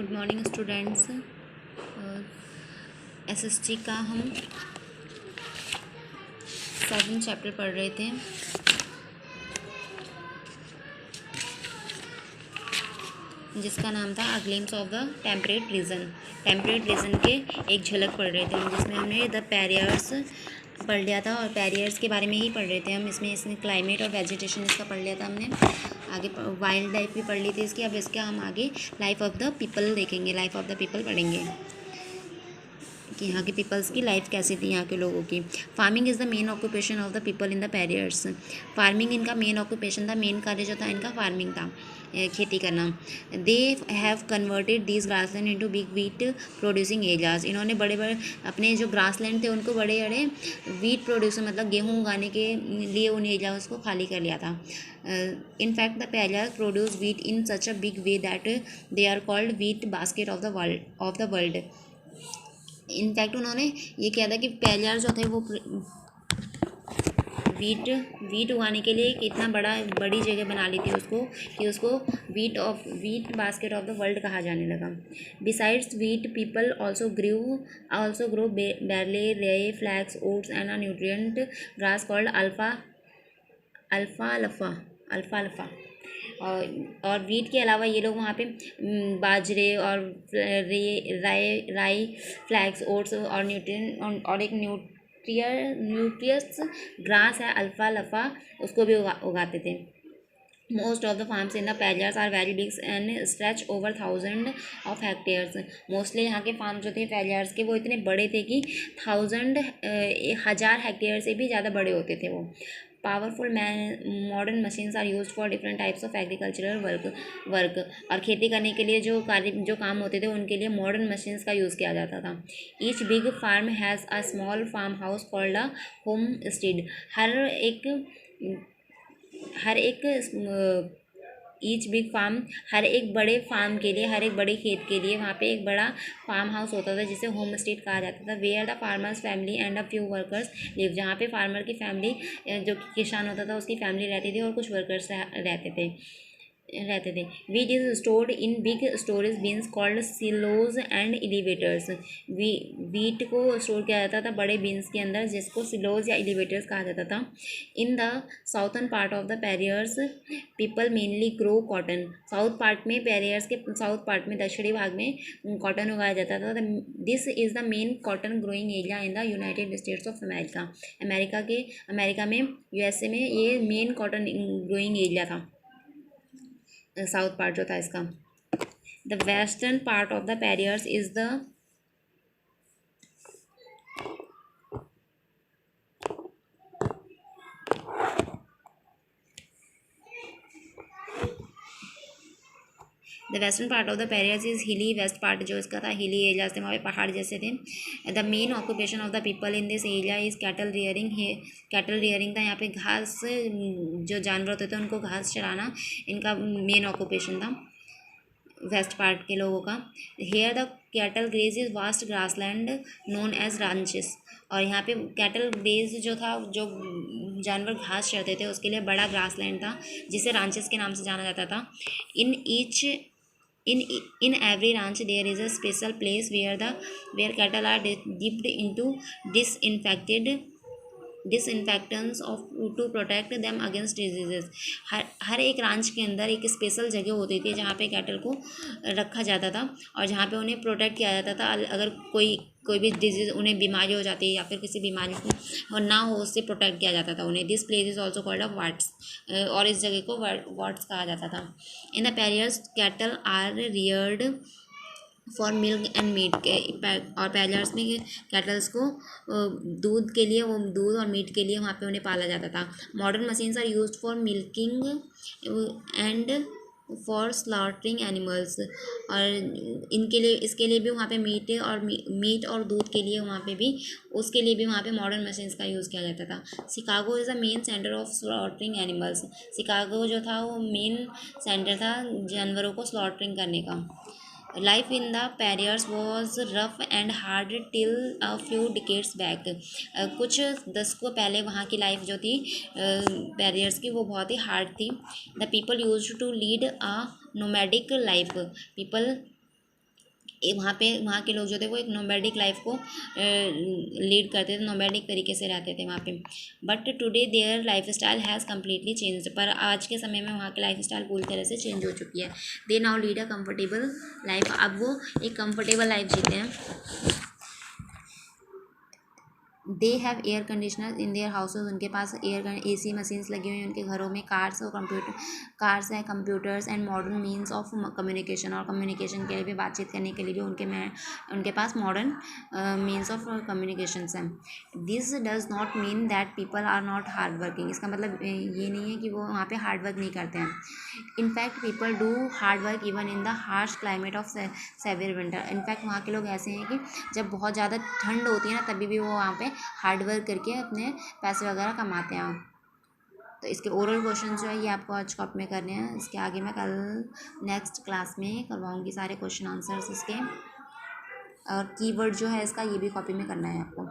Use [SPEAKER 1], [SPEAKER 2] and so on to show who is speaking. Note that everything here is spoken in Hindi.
[SPEAKER 1] Good morning students. एसएसटी का हम 7 चैप्टर पढ़ रहे थे। जिसका नाम था a glimpse of the temperate region. Temperate region के एक झलक पढ़ रहे थे हम, जिसमें हमने द पैरियर्स पढ़ लिया था और पैरियर्स के बारे में ही पढ़ रहे थे हम। इसमें क्लाइमेट और वेजिटेशन इसका पढ़ लिया था हमने। आगे वाइल्ड लाइफ भी पढ़ ली थी इसकी। अब इसका हम आगे लाइफ ऑफ द पीपल देखेंगे, लाइफ ऑफ द पीपल पढ़ेंगे कि यहाँ के पीपल्स की लाइफ कैसी थी, यहाँ के लोगों की। Farming is the main occupation of the people in the prairies. Farming इनका मेन ऑक्यूपेशन था, मेन कार्य जो था इनका फार्मिंग था, खेती करना। They have converted these grassland into big wheat producing areas. इन्होंने बड़े बड़े अपने जो ग्रासलैंड थे उनको बड़े बड़े वीट प्रोड्यूसर मतलब गेहूँ उगाने के लिए उन एरियाज को खाली कर लिया था। In fact the prairies produce wheat in such a big way that they are called wheat basket of the world. In fact उन्होंने ये किया था कि पैरियर जो थे वो वीट उगाने के लिए इतना बड़ी जगह बना ली थी उसको कि उसको wheat basket of the world कहा जाने लगा। Besides wheat people also grow barley, rye, flax, oats and a nutrient grass called alpha. और वीट के अलावा ये लोग वहाँ पे बाजरे और राई, फ्लैक्स, ओट्स और एक न्यूट्रियस ग्रास है अल्फा, उसको भी उगाते थे। Most of the farms in the prairies are very big and stretch over 1000 of hectares. मोस्टली यहाँ के फार्म जो थे पैरियर्स के वो इतने बड़े थे कि 1000 हेक्टेयर से भी ज़्यादा बड़े होते थे वो। Powerful modern machines are used for different types of agricultural work. और खेती करने के लिए जो काम होते थे उनके लिए मॉडर्न मशीन्स का यूज़ किया जाता था। Each big farm has a small farm house called a homestead. Each big farm, हर एक बड़े फार्म के लिए, हर एक बड़े खेत के लिए वहाँ पे एक बड़ा फार्म हाउस होता था जिसे होम स्टेट कहा जाता था। Where the farmers family and a few workers live. जहाँ पे फार्मर की फैमिली, जो किसान होता था उसकी फैमिली रहती थी और कुछ वर्कर्स रहते थे। Wheat is stored in big storage beans called silos and elevators. Wheat को स्टोर किया जाता था बड़े बिन्स के अंदर, जिसको सिलोज या एलिवेटर्स कहा जाता था। In the southern part of the prairies people mainly grow cotton. South part में दक्षिणी भाग में कॉटन उगाया जाता था। This is the main cotton growing area in the United States of America. America में यूएसए में ये मेन कॉटन ग्रोइंग एरिया था, साउथ पार्ट जो था इसका। The western part of the prairies is the western part of the prairies is hilly. West part जो इसका था हिली एरियाज थे, वहाँ पे पहाड़ जैसे थे। The main occupation of the people in this area is cattle rearing था। यहाँ पे घास, जो जानवर होते थे उनको घास चराना इनका मेन ऑक्यूपेशन था वेस्ट पार्ट के लोगों का। Here the cattle graze is vast grassland known as ranches. और यहाँ पे कैटल ग्रेज जो था, जो जानवर घास चरते थे उसके लिए बड़ा ग्रासलैंड था जिसे रांचेस के नाम से जाना जाता था। In every ranch there is a special place where cattle are dipped into disinfectants to protect them against diseases। हर एक रांच के अंदर एक स्पेशल जगह होती थी जहाँ पे कैटल को रखा जाता था और जहाँ पे उन्हें प्रोटेक्ट किया जाता था। अगर कोई भी डिजीज़, उन्हें बीमारी हो जाती है या फिर किसी बीमारी को ना हो, उससे प्रोटेक्ट किया जाता था उन्हें। This place is also called a watts, और इस जगह को वाट्स कहा जाता था। In the prairies cattle are reared for milk and meat. और पैरियर्स में कैटल्स को दूध और मीट के लिए वहाँ पे उन्हें पाला जाता था। Modern machines are used for milking and for slaughtering animals. और इसके लिए भी वहाँ पे मीट और दूध के लिए उसके लिए भी वहाँ पे मॉडर्न मशीन्स का यूज़ किया जाता था। Chicago is the main centre of slaughtering animals. Chicago जो था वो मेन सेंटर था जानवरों को स्लॉटरिंग करने का। Life in the prairies was rough and hard till a few decades back. कुछ दशकों पहले वहाँ की लाइफ जो थी पैरियर्स की, वो बहुत ही हार्ड थी। The people used to lead a nomadic life. वहाँ के लोग जो थे वो एक नोमैडिक लाइफ को लीड करते थे, नोमैडिक तरीके से रहते थे वहाँ पे। But today their life style has completely change, पर आज के समय में वहाँ की लाइफ स्टाइल पूरी तरह से चेंज हो चुकी है। They now lead a comfortable life, अब वो एक कम्फर्टेबल लाइफ जीते हैं। They have air conditioner in their houses, उनके पास AC मशीन्स लगी हुई हैं उनके घरों में। कार्स हैं, computers and modern means of communication, और कम्युनिकेशन के लिए भी, बातचीत करने के लिए भी उनके पास मॉडर्न मीन्स ऑफ कम्युनिकेशंस हैं। This does not mean that people are not hard working, इसका मतलब ये नहीं है कि वो वहाँ पे हार्ड वर्क नहीं करते हैं। In fact people do hard work even in the harsh climate of severe winter, in fact वहाँ के लोग ऐसे हैं कि जब बहुत ज़्यादा ठंड होती है ना, तभी भी वो वहाँ पे हार्ड वर्क करके अपने पैसे वगैरह कमाते हैं। तो इसके ओरल क्वेश्चन जो है ये आपको आज कॉपी में करने हैं, इसके आगे मैं कल नेक्स्ट क्लास में करवाऊँगी सारे क्वेश्चन आंसर्स इसके, और कीवर्ड जो है इसका ये भी कॉपी में करना है आपको।